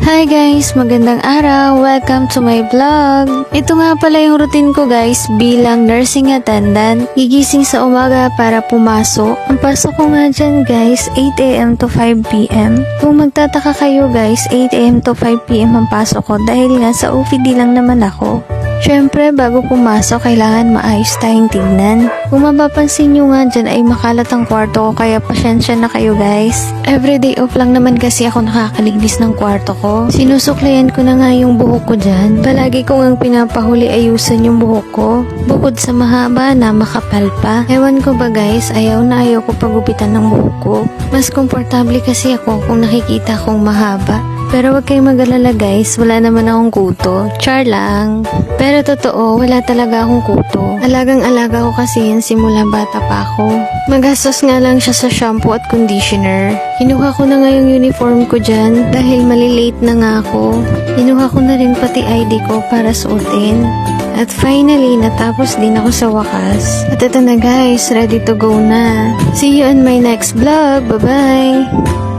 Hi guys! Magandang araw! Welcome to my vlog! Ito nga pala yung routine ko guys bilang nursing attendant. Gigising sa umaga para pumasok. Ang pasok ko nga dyan guys, 8 AM to 5 PM. Kung magtataka kayo guys, 8 AM to 5 PM ang pasok ko dahil nga sa OPD lang naman ako. Syempre, bago pumasok, kailangan maayos tayong tignan. Kung mapapansin nyo nga dyan ay makalat ang kwarto ko kaya pasyensya na kayo guys. Everyday off lang naman kasi ako nakakalinis ng kwarto ko. Sinusuklayan ko na nga yung buhok ko dyan. Palagi ko ngang pinapahuli ayusan yung buhok ko. Bukod sa mahaba na makapal pa. Ewan ko ba guys, ayaw na ayaw ko pagupitan ng buhok ko. Mas komportable kasi ako kung nakikita kong mahaba. Pero wag kayong mag-alala guys, wala naman akong kuto. Char lang. Pero totoo, wala talaga akong kuto. Alagang-alaga ko kasi yan simula bata pa ako. Magastos nga lang siya sa shampoo at conditioner. Kinuha ko na nga yung uniform ko dyan dahil malilate na nga ako. Kinuha ko na rin pati ID ko para suotin. At finally, natapos din ako sa wakas. At ito na guys, ready to go na. See you in my next vlog. Bye-bye!